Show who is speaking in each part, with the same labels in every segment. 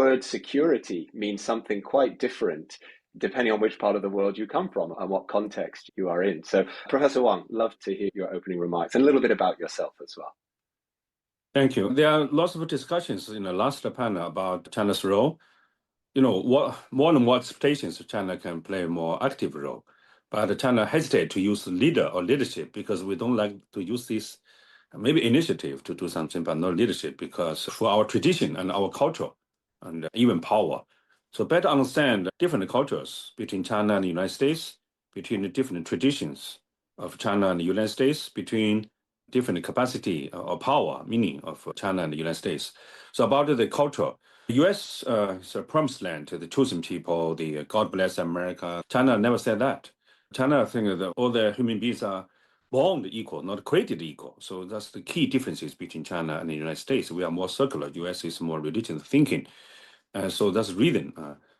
Speaker 1: word security means something quite different depending on which part of the world you come from and what context you are in. So, Professor Wang, love to hear your opening remarks and a little bit about yourself as well.
Speaker 2: Thank you. There are lots of discussions in the last panel about China's role. What more and more expectations China can play a more active role. But China hesitates to use leader or leadership because we don't like to use this maybe initiative to do something, but not leadership, because for our tradition and our culture and even power. So better understand different cultures between China and the United States, between the different traditions of China and the United States, between different capacity or power, meaning of China and the United States. So about the culture, the U.S. is a promised land to the chosen people, the God bless America. China never said that. China thinks that all the human beings are born equal, not created equal. So that's the key differences between China and the United States. We are more circular. U.S. is more religious thinking. So that's the reason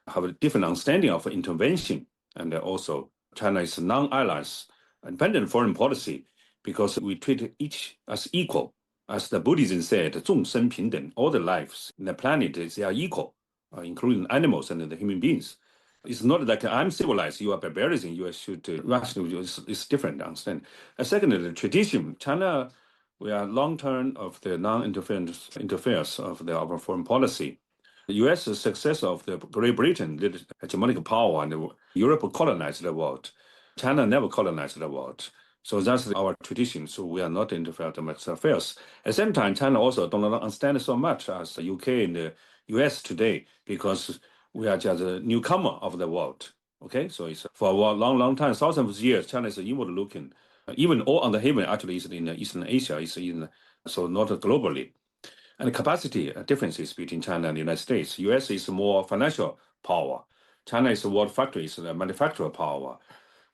Speaker 2: have a different understanding of intervention. And also China is non-alliance, independent foreign policy, because we treat each as equal. As the Buddhism said, 众生平等, all the lives in the planet, they are equal, including animals and the human beings. It's not like I'm civilized, you are barbarians, you should rationally, it's different, understand. Secondly, the tradition, China, we are long-term of the non-interference of our foreign policy. The U.S. success of the Great Britain, the hegemonic power, and Europe colonized the world. China never colonized the world. So that's our tradition. So we are not interfering in domestic affairs. At the same time, China also don't understand so much as the UK and the US today, because we are just a newcomer of the world. Okay, so it's for a long time, thousands of years, China is inward looking. Even all on the haven actually is in Eastern Asia, so not globally. And capacity differences between China and the United States. US is more financial power. China is world factory, is the manufacturer power.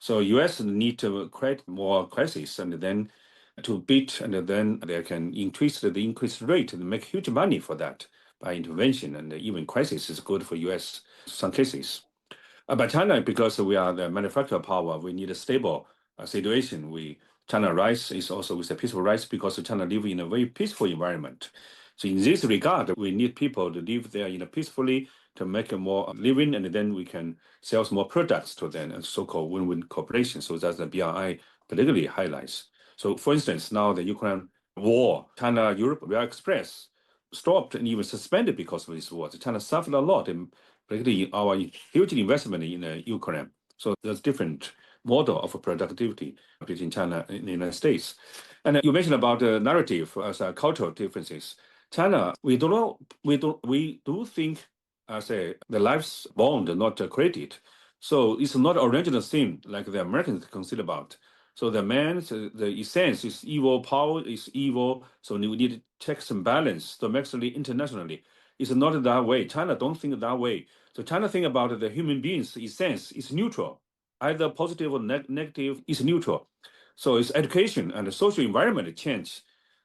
Speaker 2: So US need to create more crises and then to beat, and then they can increase the increased rate and make huge money for that by intervention, and even crisis is good for US in some cases. But China, because we are the manufacturer power, we need a stable situation. China rise is also with a peaceful rise because China live in a very peaceful environment. So in this regard, we need people to live there peacefully to make a more living, and then we can sell more products to them, and so-called win-win cooperation. So that's the BRI particularly highlights. So for instance, now the Ukraine war, China, Europe, Rail Express stopped and even suspended because of this war. China suffered a lot, and particularly our huge investment in Ukraine. So there's different model of productivity between China and the United States. And you mentioned about the narrative as cultural differences. China, we do think as the life's bond, not created. So it's not original thing like the Americans consider about. So the the essence is evil, power is evil. So we need checks and balance domestically, internationally. It's not that way. China don't think that way. So China think about the human beings' essence is neutral, either positive or negative is neutral. So it's education and the social environment change.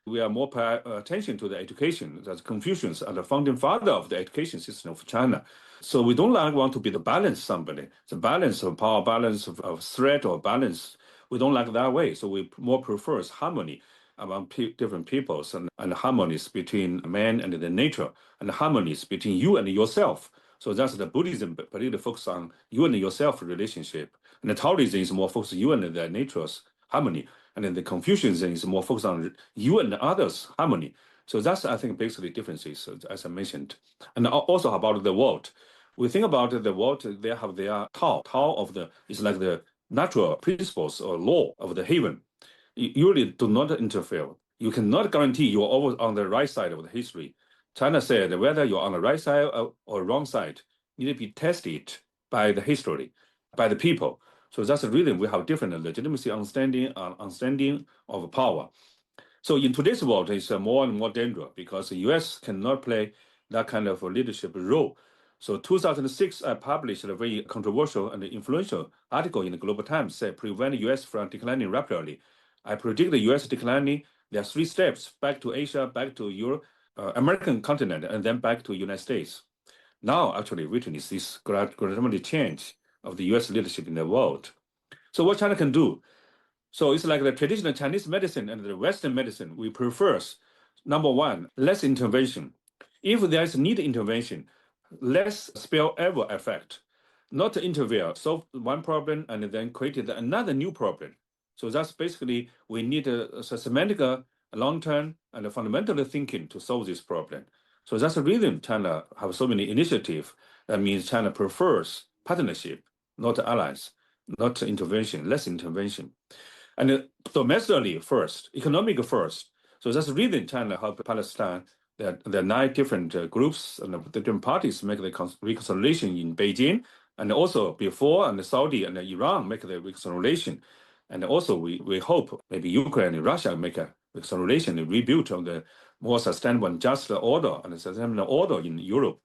Speaker 2: We are more pay attention to the education. That's Confucius are the founding father of the education system of China. So we don't want to be the balance somebody, the balance of power, balance of threat or balance. We don't like that way. So we more prefer harmony among different peoples and harmonies between man and the nature and harmonies between you and yourself. So that's the Buddhism, particularly focus on you and yourself relationship. And the Taoism is more focused on you and the nature's harmony. And then the Confucianism is more focused on you and others' harmony. So that's, I think, basically differences, as I mentioned. And also about the world. We think about the world, they have their Tao. Tao is like the natural principles or law of the heaven. You really do not interfere. You cannot guarantee you're always on the right side of the history. China said whether you're on the right side or wrong side need to be tested by the history, by the people. So that's the reason we have different legitimacy understanding of power. So in today's world, it's more and more dangerous because the US cannot play that kind of a leadership role. So 2006, I published a very controversial and influential article in the Global Times that prevent the US from declining rapidly. I predict the US declining. There are 3 steps: back to Asia, back to Europe, American continent, and then back to United States. Now, actually, witness this gradual change of the US leadership in the world. So what China can do? So it's like the traditional Chinese medicine and the Western medicine. We prefer, number one, less intervention. If there is need intervention, less spillover effect, not to interfere, solve one problem and then create another new problem. So that's basically we need a systematic, long-term, and fundamental thinking to solve this problem. So that's the reason China have so many initiatives. That means China prefers partnership, not allies, not intervention, less intervention. And domestically first, economic first. So that's the reason China helped Palestine. There are 9 different groups and the different parties make the reconciliation in Beijing, and also before and Saudi and Iran make the reconciliation. And also we hope maybe Ukraine and Russia make a reconciliation and rebuild of the more sustainable and just order and sustainable order in Europe.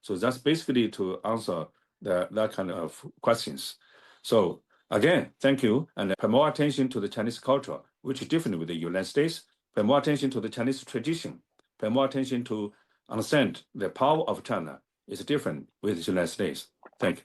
Speaker 2: So that's basically to answer that kind of questions. So again, thank you, and pay more attention to the Chinese culture, which is different with the United States. Pay more attention to the Chinese tradition. Pay more attention to understand the power of China is different with the United States. Thank you.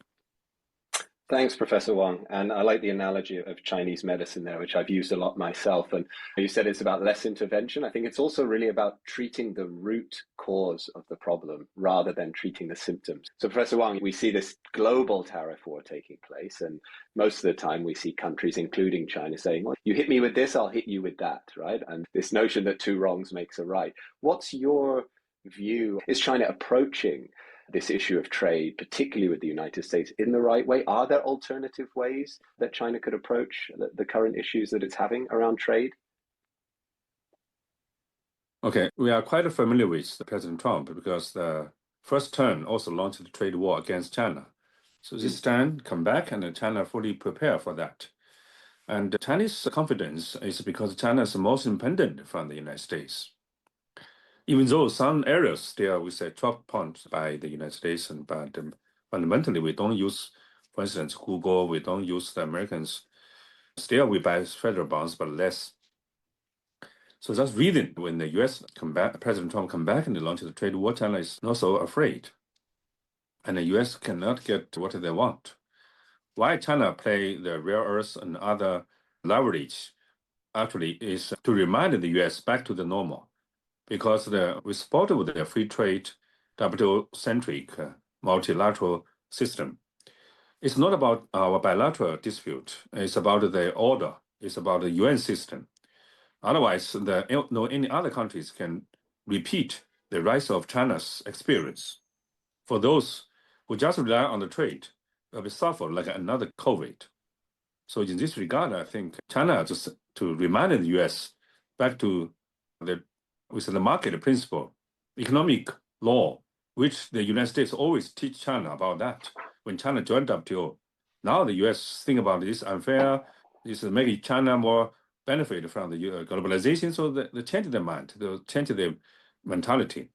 Speaker 1: Thanks, Professor Wang. And I like the analogy of Chinese medicine there, which I've used a lot myself. And you said it's about less intervention. I think it's also really about treating the root cause of the problem rather than treating the symptoms. So, Professor Wang, we see this global tariff war taking place. And most of the time we see countries, including China, saying, well, you hit me with this, I'll hit you with that, right? And this notion that 2 wrongs makes a right. What's your view? Is China approaching this issue of trade, particularly with the United States, in the right way? Are there alternative ways that China could approach the current issues that it's having around trade?
Speaker 2: Okay, we are quite familiar with President Trump because the first term also launched the trade war against China. So this time come back and China fully prepare for that. And Chinese confidence is because China is most independent from the United States. Even though some areas still we say choke points by the United States, but fundamentally we don't use, for instance, Google, we don't use the Americans. Still we buy federal bonds, but less. So that's reason when the US come back, President Trump come back and launch the trade war, China is not so afraid. And the US cannot get what they want. Why China play the rare earth and other leverage actually is to remind the US back to the normal. Because we support with the free trade, WTO-centric multilateral system. It's not about our bilateral dispute. It's about the order. It's about the UN system. Otherwise, no any other countries can repeat the rise of China's experience. For those who just rely on the trade, will be suffer like another COVID. So in this regard, I think China just to remind the US back to with the market principle, economic law, which the United States always teach China about that. When China joined WTO, now the US think about this unfair, this is making China more benefit from the globalization, so they change their mind, they change their mentality.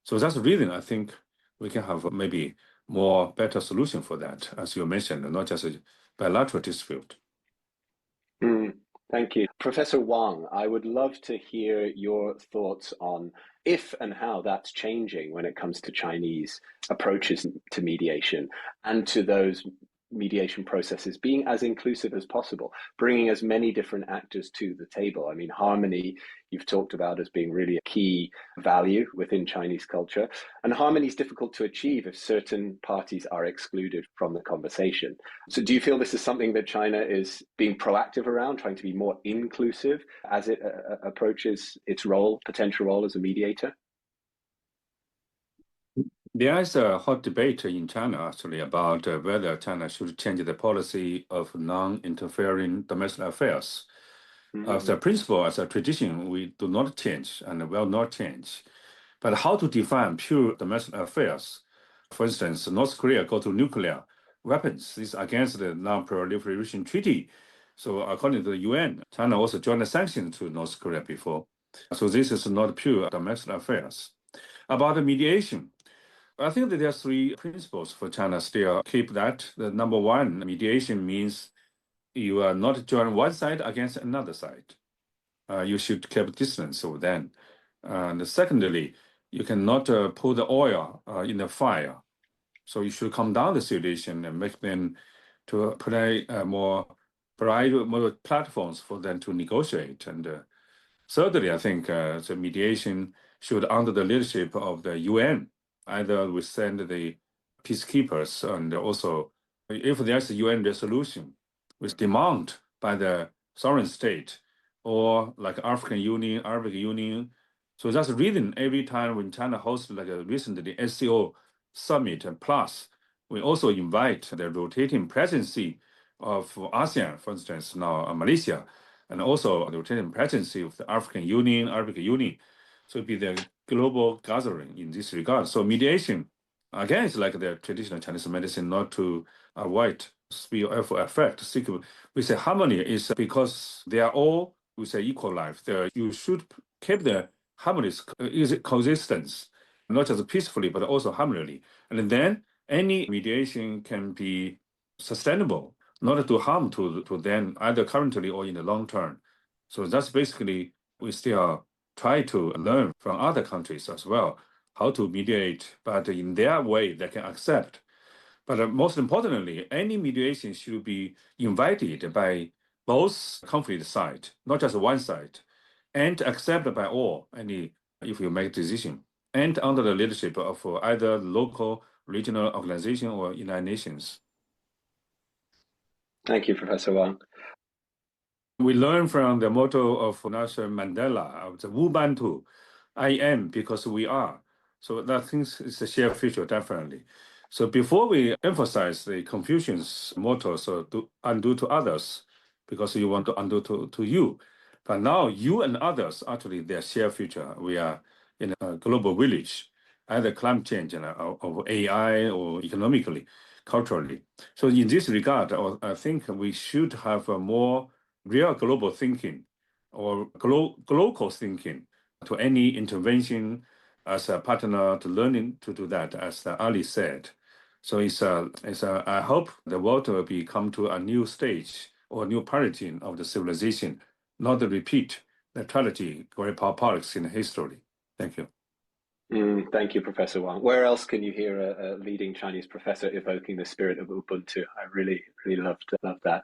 Speaker 2: So that's the reason I think we can have maybe more better solution for that, as you mentioned, not just a bilateral dispute.
Speaker 1: Thank you. Professor Wang, I would love to hear your thoughts on if and how that's changing when it comes to Chinese approaches to mediation and to those mediation processes being as inclusive as possible, bringing as many different actors to the table. I mean, harmony, you've talked about as being really a key value within Chinese culture, and harmony is difficult to achieve if certain parties are excluded from the conversation. So do you feel this is something that China is being proactive around, trying to be more inclusive as it approaches its potential role as a mediator?
Speaker 2: There is a hot debate in China actually about whether China should change the policy of non-interfering domestic affairs. As a principle, as a tradition, we do not change and will not change. But how to define pure domestic affairs? For instance, North Korea go to nuclear weapons. This is against the Non-Proliferation Treaty. So according to the UN, China also joined the sanctions to North Korea before. So this is not pure domestic affairs. About the mediation, I think that there are 3 principles for China still keep that. The number 1, mediation means you are not join one side against another side. You should keep distance over them. And secondly, you cannot put the oil in the fire. So you should calm down the situation and make them to play more platforms for them to negotiate. And thirdly, I think the mediation should under the leadership of the UN Either we send the peacekeepers, and also if there's a UN resolution with demand by the sovereign state or like African Union, Arabic Union. So that's the reason every time when China hosts like a recently SCO summit and plus, we also invite the rotating presidency of ASEAN, for instance, now Malaysia, and also the rotating presidency of the African Union, Arabic Union. So it'd be the global gathering in this regard. So mediation, again, it's like the traditional Chinese medicine, not to avoid sphere of effect. We say harmony is because they are all, we say, equal life. You should keep the harmonious coexistence, not just peacefully, but also harmoniously. And then any mediation can be sustainable, not to harm to them either currently or in the long term. So that's basically, we still try to learn from other countries as well how to mediate, but in their way they can accept. But most importantly, any mediation should be invited by both conflict side, not just one side, and accepted by all, if you make a decision, and under the leadership of either local, regional organization or United Nations.
Speaker 1: Thank you, Professor Wang.
Speaker 2: We learn from the motto of Nelson Mandela, of the Wu Bantu, I am because we are. So that things is a shared future, definitely. So before we emphasize the Confucian's motto, so to undo to others, because you want to undo to you. But now you and others, actually, their shared future. We are in a global village, either climate change or AI or economically, culturally. So in this regard, I think we should have a more real global thinking or global thinking to any intervention as a partner to learning to do that, as Ali said. So I hope the world will come to a new stage or a new paradigm of the civilization, not to repeat the tragedy, great power politics in history. Thank you.
Speaker 1: Thank you, Professor Wang. Where else can you hear a leading Chinese professor evoking the spirit of Ubuntu? I really, really love that.